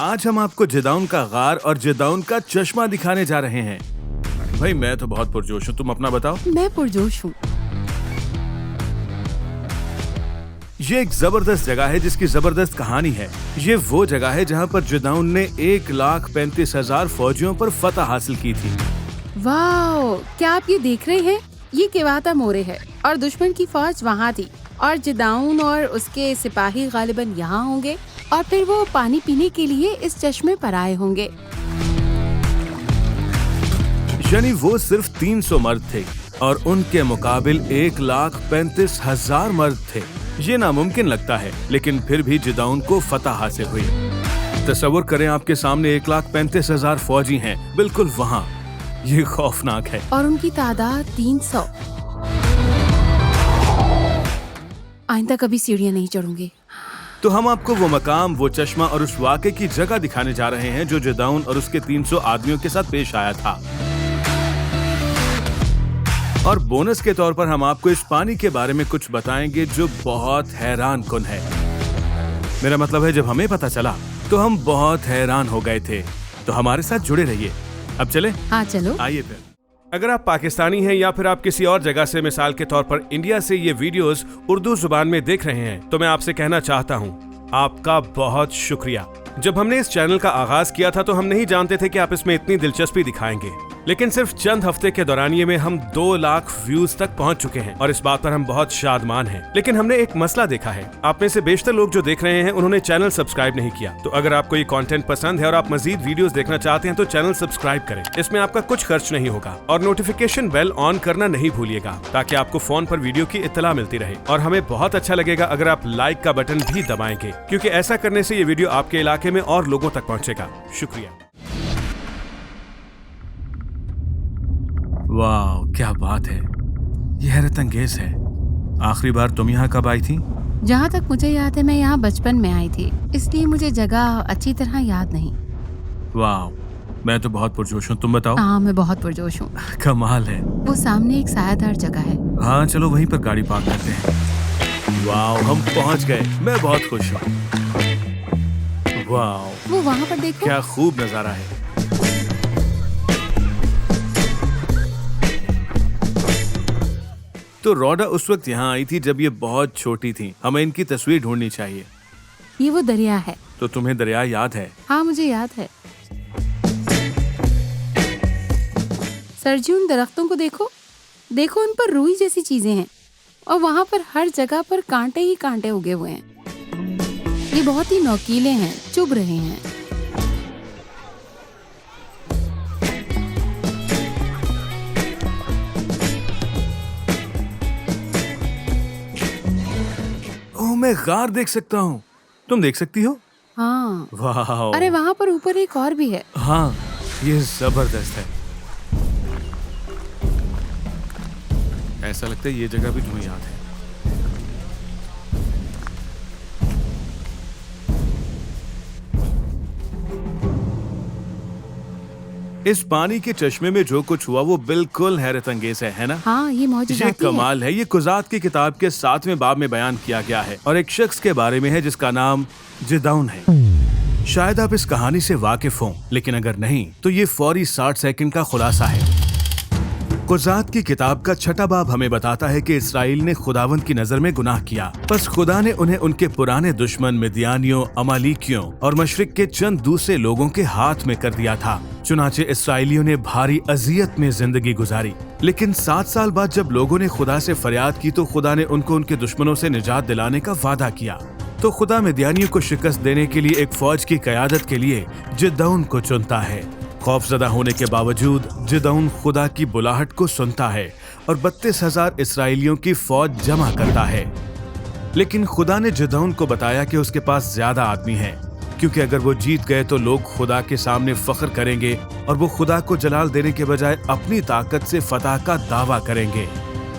आज हम आपको जिदाउन का गार और जिदाउन का चश्मा दिखाने जा रहे हैं। भाई मैं तो बहुत पुरजोश हूँ, तुम अपना बताओ। मैं पुरजोश हूँ। ये एक जबरदस्त जगह है जिसकी जबरदस्त कहानी है। ये वो जगह है जहाँ पर जिदाउन ने 1,35,000 फौजियों पर फतह हासिल की थी। वाह, क्या आप ये देख रहे हैं? ये केवाता मोरे है और दुश्मन की फौज वहाँ थी और जिदाउन और उसके सिपाही गालिबन यहाँ होंगे और फिर वो पानी पीने के लिए इस चश्मे पर आए होंगे। यानी वो सिर्फ 300 मर्द थे और उनके मुकाबिल 1,35,000 मर्द थे। ये नामुमकिन लगता है, लेकिन फिर भी जिदाउन को फतह हासिल हुई। तस्वर करें आपके सामने 1,35,000 फौजी हैं, बिल्कुल वहाँ। ये खौफनाक है। और उनकी तादाद 300। आइंदा कभी सीढ़ियाँ नहीं चढ़ूंगी। तो हम आपको वो मकाम, वो चश्मा और उस वाक़े की जगह दिखाने जा रहे हैं जो जिदाउन और उसके 300 आदमियों के साथ पेश आया था। और बोनस के तौर पर हम आपको इस पानी के बारे में कुछ बताएंगे जो बहुत हैरान कुन है। मेरा मतलब है जब हमें पता चला तो हम बहुत हैरान हो गए थे। तो हमारे साथ जुड़े रहिए। अब चले? हाँ चलो। आइए फिर। अगर आप पाकिस्तानी हैं या फिर आप किसी और जगह से, मिसाल के तौर पर इंडिया से ये वीडियोस उर्दू जुबान में देख रहे हैं, तो मैं आपसे कहना चाहता हूँ आपका बहुत शुक्रिया। जब हमने इस चैनल का आगाज किया था तो हम नहीं जानते थे कि आप इसमें इतनी दिलचस्पी दिखाएंगे, लेकिन सिर्फ चंद हफ्ते के दौरानिये में हम 2 लाख व्यूज तक पहुंच चुके हैं और इस बात पर हम बहुत शादमान हैं। लेकिन हमने एक मसला देखा है, आप में से बेशतर लोग जो देख रहे हैं उन्होंने चैनल सब्सक्राइब नहीं किया। तो अगर आपको ये कंटेंट पसंद है और आप मजीद वीडियोस देखना चाहते हैं तो चैनल सब्सक्राइब करें। इसमें आपका कुछ खर्च नहीं होगा और नोटिफिकेशन बेल ऑन करना नहीं भूलिएगा ताकि आपको फोन पर वीडियो की इत्तला मिलती रहे। और हमें बहुत अच्छा लगेगा अगर आप लाइक का बटन भी दबाएंगे, क्योंकि ऐसा करने से ये वीडियो आपके इलाके में और लोगों तक पहुंचेगा। शुक्रिया। वाह, क्या बात है, ये हैरत अंगेज है। आखिरी बार तुम यहाँ कब आई थी? जहाँ तक मुझे याद है मैं यहाँ बचपन में आई थी, इसलिए मुझे जगह अच्छी तरह याद नहीं। वाह, मैं तो बहुत पुरजोश हूँ, तुम बताओ। हाँ, मैं बहुत पुरजोश हूँ। कमाल है। वो सामने एक सायादार जगह है। हाँ चलो वहीं पर गाड़ी पार्क करते हैं। वाह, हम पहुँच गए, मैं बहुत खुश हूँ। वाह, वो वहाँ पर देखो, क्या खूब नजारा है। तो रोडा उस वक्त यहाँ आई थी जब ये बहुत छोटी थी। हमें इनकी तस्वीर ढूंढनी चाहिए। ये वो दरिया है। तो तुम्हें दरिया याद है? हाँ मुझे याद है। सरजी, उन दरख्तों को देखो, देखो उन पर रूई जैसी चीजें हैं और वहाँ पर हर जगह पर कांटे ही कांटे उगे हुए हैं। ये बहुत ही नोकीले हैं, चुभ रहे हैं। ओह, मैं गार देख सकता हूँ। तुम देख सकती हो? हाँ। वाह। अरे वहाँ पर ऊपर एक और भी है। हाँ, ये जबरदस्त है। ऐसा लगता है ये जगह भी तुम्हें याद है। इस पानी के चश्मे में जो कुछ हुआ वो बिल्कुल हैरत अंगेज है ना? हाँ, ये ये कमाल है। ये कुज़ात की किताब के 7वें बाब में बयान किया गया है और एक शख्स के बारे में है जिसका नाम जिदाउन है। शायद आप इस कहानी से वाकिफ हों, लेकिन अगर नहीं तो ये फौरी 60 सेकंड का खुलासा है। कुज़ात की किताब का 6वां बाब हमें बताता है कि इसराइल ने खुदावंद की नजर में गुनाह किया, बस खुदा ने उन्हें उनके पुराने दुश्मन मिद्यानियों, अमालिकियों और मशरिक के चंद दूसरे लोगों के हाथ में कर दिया था। चुनाचे इसराइलियों ने भारी अजियत में जिंदगी गुजारी, लेकिन 7 साल बाद जब लोगों ने खुदा से फरियाद की तो खुदा ने उनको उनके दुश्मनों से निजात दिलाने का वादा किया। तो खुदा मिद्यानियों को शिकस्त देने के लिए एक फौज की क़यादत के लिए जिदाउन को चुनता है। खौफजदा होने के बावजूद जिदाउन खुदा की बुलाहट को सुनता है और 32,000 इसराइलियों की फौज जमा करता है। लेकिन खुदा ने जिदाउन को बताया कि उसके पास ज्यादा आदमी हैं, क्योंकि अगर वो जीत गए तो लोग खुदा के सामने फख्र करेंगे और वो खुदा को जलाल देने के बजाय अपनी ताकत से फतह का दावा करेंगे।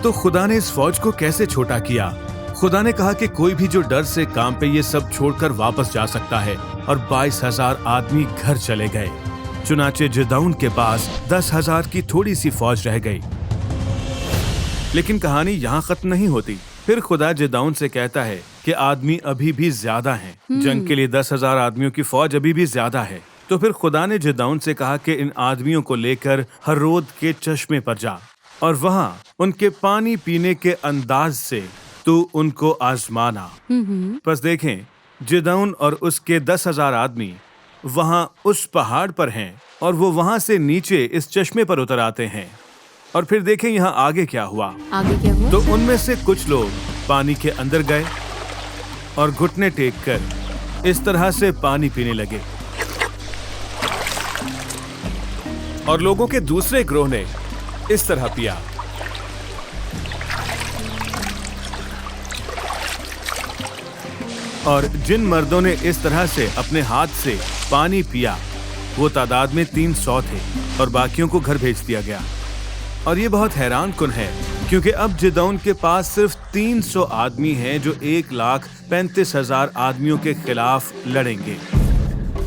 तो खुदा ने इस फौज को कैसे छोटा किया? खुदा ने कहा कि कोई भी जो डर से काम पे ये सब छोड़कर वापस जा सकता है और 22,000 आदमी घर चले गए। चुनाचे जिदाउन के पास 10,000 की थोड़ी सी फौज रह गई। लेकिन कहानी यहाँ खत्म नहीं होती। फिर खुदा जिदाउन से कहता है कि आदमी अभी भी ज्यादा हैं। जंग के लिए 10,000 आदमियों की फौज अभी भी ज्यादा है। तो फिर खुदा ने जिदाउन से कहा कि इन आदमियों को लेकर हरोद के चश्मे पर जा और वहां उनके पानी पीने के अंदाज से तू उनको आजमाना। बस देखें, जिदाउन और उसके 10,000 आदमी वहां उस पहाड़ पर हैं और वो वहां से नीचे इस चश्मे पर उतर आते हैं। और फिर देखें यहाँ आगे क्या हुआ। तो उनमें से कुछ लोग पानी के अंदर गए और घुटने टेक कर इस तरह से पानी पीने लगे, और लोगों के दूसरे ग्रोह ने इस तरह पिया। और जिन मर्दों ने इस तरह से अपने हाथ से पानी पिया वो तादाद में 300 थे, और बाकियों को घर भेज दिया गया। और ये बहुत हैरान कुन है क्योंकि अब जिदाउन के पास सिर्फ 300 आदमी हैं जो 1,35,000 आदमियों के खिलाफ लड़ेंगे।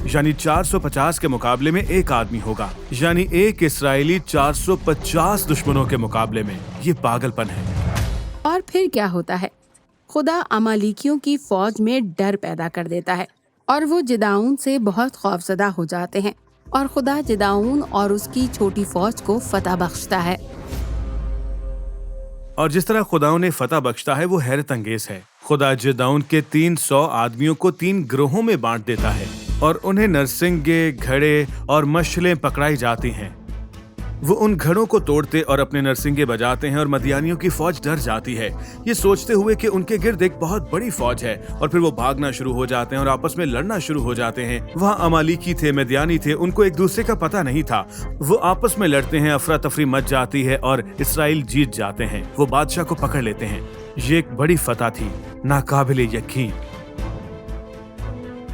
यानी 450 के मुकाबले में एक आदमी होगा, यानी एक इस्राएली 450 दुश्मनों के मुकाबले में। ये पागलपन है। और फिर क्या होता है? खुदा अमालिकियों की फौज में डर पैदा कर देता है और वो जिदाउन से बहुत खौफजदा हो जाते हैं, और खुदा जिदाउन और उसकी छोटी फौज को फतह बख्शता है। और जिस तरह खुदा ने फतह बख्शता है वो हैरत अंगेज है। खुदा जिदाउन के 300 आदमियों को 3 ग्रोहों में बांट देता है और उन्हें नरसिंगे, घड़े और मशालें पकड़ाई जाती हैं। वो उन घड़ों को तोड़ते और अपने नरसिंगे बजाते हैं और मदियानियों की फौज डर जाती है, ये सोचते हुए कि उनके गिर्द एक बहुत बड़ी फौज है। और फिर वो भागना शुरू हो जाते हैं और आपस में लड़ना शुरू हो जाते हैं। वहाँ अमालिकी थे, मदियानी थे, उनको एक दूसरे का पता नहीं था। वो आपस में लड़ते हैं, अफरा तफरी मच जाती है और इसराइल जीत जाते हैं। वो बादशाह को पकड़ लेते हैं। ये एक बड़ी फतह थी, नाकाबिले यकीन।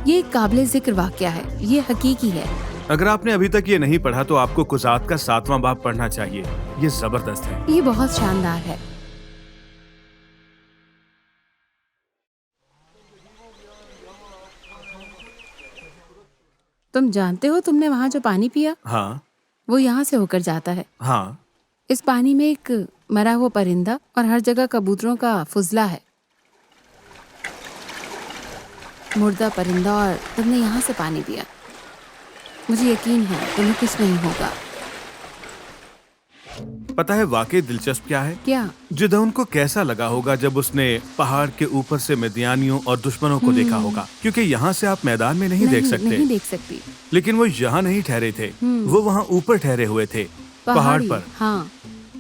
ये एक काबिले जिक्र वाकया है, ये हकीकी है। अगर आपने अभी तक ये नहीं पढ़ा तो आपको कुजात का 7वां बाब पढ़ना चाहिए। ये जबरदस्त है, ये बहुत शानदार है। तुम जानते हो तुमने वहाँ जो पानी पिया, हाँ वो यहाँ से होकर जाता है। हाँ, इस पानी में एक मरा हुआ परिंदा और हर जगह कबूतरों का फुजला है। मुर्दा परिंदा, और तुमने यहाँ से पानी पिया। मुझे यकीन है तुम्हें कुछ नहीं होगा। पता है वाकई दिलचस्प क्या है? क्या? जिदाउन को कैसा लगा होगा जब उसने पहाड़ के ऊपर से मिद्यानियों और दुश्मनों को देखा होगा, क्योंकि यहाँ से आप मैदान में नहीं देख सकते। लेकिन वो यहाँ नहीं ठहरे थे, वो वहाँ ऊपर ठहरे हुए थे, पहाड़ पर। हाँ।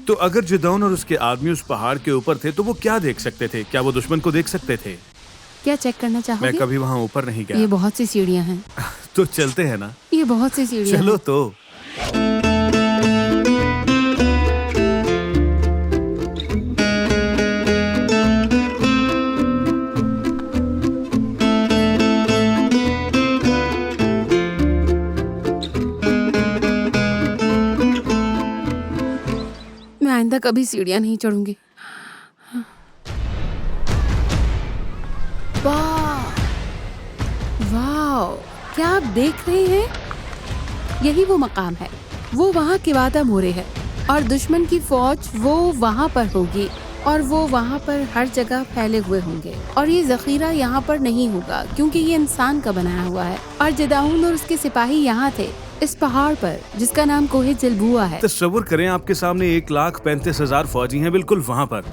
तो अगर जिदाउन और उसके आदमी उस पहाड़ के ऊपर थे तो वो क्या देख सकते थे? क्या वो दुश्मन को देख सकते थे? क्या चेक करना चाहोगे? मैं कभी वहाँ ऊपर नहीं गया। ये बहुत सी सीढ़ियाँ हैं। तो चलते हैं ना? ये बहुत सी सीढ़ियाँ चलो तो। मैं आइंदा कभी सीढ़ियाँ नहीं चढ़ूंगी। वाह, क्या आप देख रहे हैं? यही वो मकाम है। वो वहाँ किवाता मोरे है और दुश्मन की फौज वो वहाँ पर होगी और वो वहाँ पर हर जगह फैले हुए होंगे। और ये जखीरा यहाँ पर नहीं होगा क्योंकि ये इंसान का बनाया हुआ है। और जिदाउन और उसके सिपाही यहाँ थे, इस पहाड़ पर जिसका नाम कोहे जलबुआ है। तस्वुर करें, आपके सामने 1,35,000 फौजी हैं बिल्कुल वहाँ पर।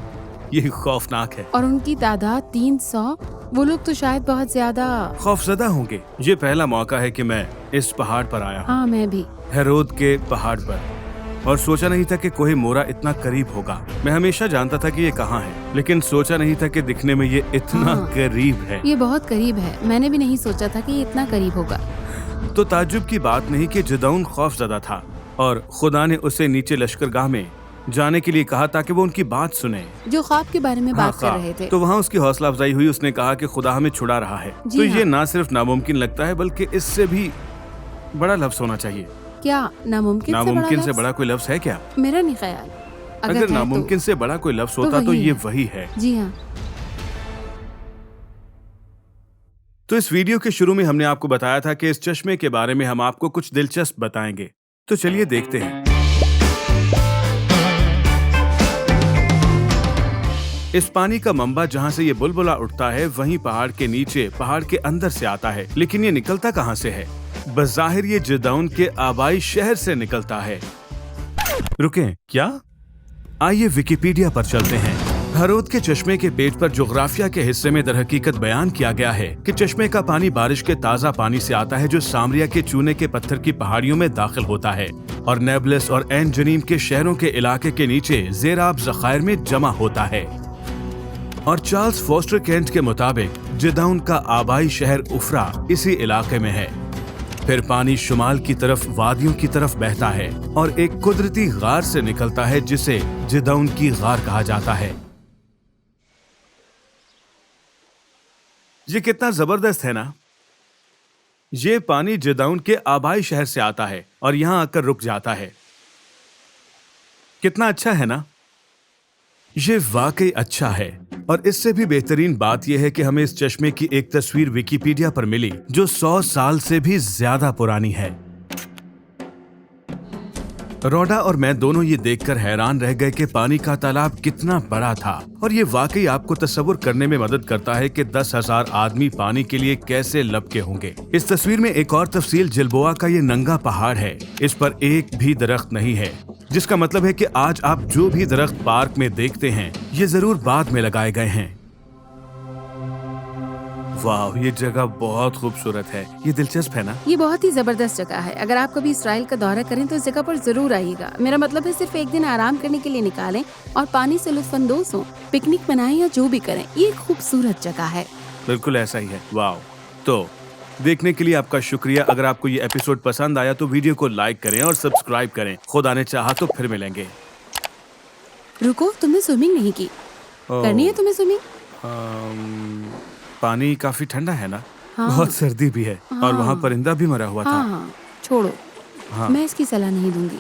ये खौफनाक है। और उनकी तादाद 300। वो लोग तो शायद बहुत ज्यादा खौफजदा होंगे। ये पहला मौका है कि मैं इस पहाड़ पर आया हूँ। हाँ, मैं भी। हेरोद के पहाड़ पर, और सोचा नहीं था कि कोहे मोरा इतना करीब होगा। मैं हमेशा जानता था कि ये कहाँ है, लेकिन सोचा नहीं था कि दिखने में ये इतना करीब है। ये बहुत करीब है। मैंने भी नहीं सोचा था कि ये इतना करीब होगा। तो ताज्जुब की बात नहीं कि जिदाउन खौफजदा था और खुदा ने उसे नीचे लश्करगाह में जाने के लिए कहा ताकि वो उनकी बात सुने, जो ख्वाब के बारे में बात कर रहे थे। तो वहाँ उसकी हौसला अफजाई हुई। उसने कहा कि खुदा हमें छुड़ा रहा है। तो ये ना सिर्फ नामुमकिन लगता है बल्कि इससे भी बड़ा लफ्ज होना चाहिए। क्या नामुमकिन से बड़ा कोई लफ्ज है क्या? मेरा नहीं ख्याल। अगर नामुमकिन से बड़ा कोई लफ्ज होता तो ये वही है। जी हाँ। तो इस वीडियो के शुरू में हमने आपको बताया था कि इस चश्मे के बारे में हम आपको कुछ दिलचस्प बताएंगे। तो चलिए देखते हैं। इस पानी का मंबा जहाँ से ये बुलबुला उठता है वहीं पहाड़ के नीचे पहाड़ के अंदर से आता है, लेकिन ये निकलता कहाँ से है? बज़ाहिर ये जिदाउन के आबाई शहर से निकलता है। रुकें, क्या? आइए विकिपीडिया पर चलते हैं। हरोद के चश्मे के पेट पर जोग्राफिया के हिस्से में दरहकीकत बयान किया गया है कि चश्मे का पानी बारिश के ताज़ा पानी से आता है जो सामरिया के चूने के पत्थर की पहाड़ियों में दाखिल होता है और नेबलस और एन जनीम के शहरों के इलाके के नीचे ज़ेराब ज़खायर में जमा होता है। और चार्ल्स फॉस्टर केंट के मुताबिक जिदाउन का आबाई शहर उफरा इसी इलाके में है। फिर पानी शुमाल की तरफ वादियों की तरफ बहता है और एक कुदरती गार से निकलता है जिसे जिदाउन की गार कहा जाता है। ये कितना जबरदस्त है ना? ये पानी जिदाउन के आबाई शहर से आता है और यहाँ आकर रुक जाता है। कितना अच्छा है ना? ये वाकई अच्छा है। और इससे भी बेहतरीन बात यह है कि हमें इस चश्मे की एक तस्वीर विकिपीडिया पर मिली जो 100 साल से भी ज्यादा पुरानी है। रोडा और मैं दोनों ये देखकर हैरान रह गए कि पानी का तालाब कितना बड़ा था और ये वाकई आपको तस्वुर करने में मदद करता है कि 10,000 आदमी पानी के लिए कैसे लपके होंगे। इस तस्वीर में एक और तफसील जिलबोआ का ये नंगा पहाड़ है। इस पर एक भी दरख्त नहीं है, जिसका मतलब है कि आज आप जो भी दरख्त पार्क में देखते हैं ये जरूर बाद में लगाए गए हैं। वाह, ये जगह बहुत खूबसूरत है। ये दिलचस्प है ना? ये बहुत ही जबरदस्त जगह है। अगर आप कभी इसराइल का दौरा करें तो इस जगह पर जरूर आइएगा। मेरा मतलब है सिर्फ एक दिन आराम करने के लिए निकालें और पानी से लुत्फानंदोज हों, पिकनिक मनाएं या जो भी करें। ये एक खूबसूरत जगह है। बिल्कुल ऐसा ही है। वाह, तो देखने के लिए आपका शुक्रिया। अगर आपको ये एपिसोड पसंद आया तो वीडियो को लाइक करें और सब्सक्राइब करें। खुदा ने चाहा तो फिर मिलेंगे। रुको, तुमने स्विमिंग नहीं की। करनी है तुम्हें स्विमिंग? पानी काफी ठंडा है ना? हाँ। बहुत सर्दी भी है। हाँ। और वहाँ परिंदा भी मरा हुआ था। हाँ, छोड़ो। हाँ। मैं इसकी सलाह नहीं दूंगी।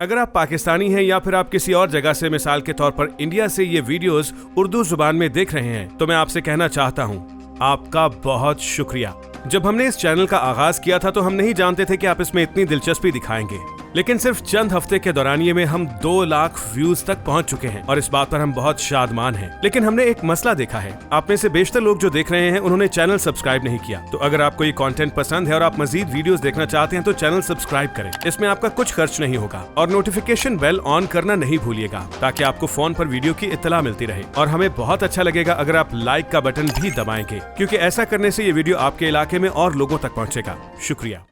अगर आप पाकिस्तानी हैं या फिर आप किसी और जगह से, मिसाल के तौर पर इंडिया से ये वीडियोस उर्दू जुबान में देख रहे हैं, तो मैं आपसे कहना चाहता हूँ आपका बहुत शुक्रिया। जब हमने इस चैनल का आगाज किया था तो हम नहीं जानते थे कि आप इसमें इतनी दिलचस्पी दिखाएंगे, लेकिन सिर्फ चंद हफ्ते के दौरानिये में हम 2 लाख व्यूज तक पहुंच चुके हैं और इस बात पर हम बहुत शादमान हैं। लेकिन हमने एक मसला देखा है, आप में से बेशतर लोग जो देख रहे हैं उन्होंने चैनल सब्सक्राइब नहीं किया। तो अगर आपको ये कंटेंट पसंद है और आप मजीद वीडियोस देखना चाहते हैं तो चैनल सब्सक्राइब करें। इसमें आपका कुछ खर्च नहीं होगा और नोटिफिकेशन बेल ऑन करना नहीं भूलिएगा ताकि आपको फोन पर वीडियो की इत्तला मिलती रहे। और हमें बहुत अच्छा लगेगा अगर आप लाइक का बटन भी दबाएंगे, क्योंकि ऐसा करने से ये वीडियो आपके इलाके में और लोगों तक पहुंचेगा। शुक्रिया।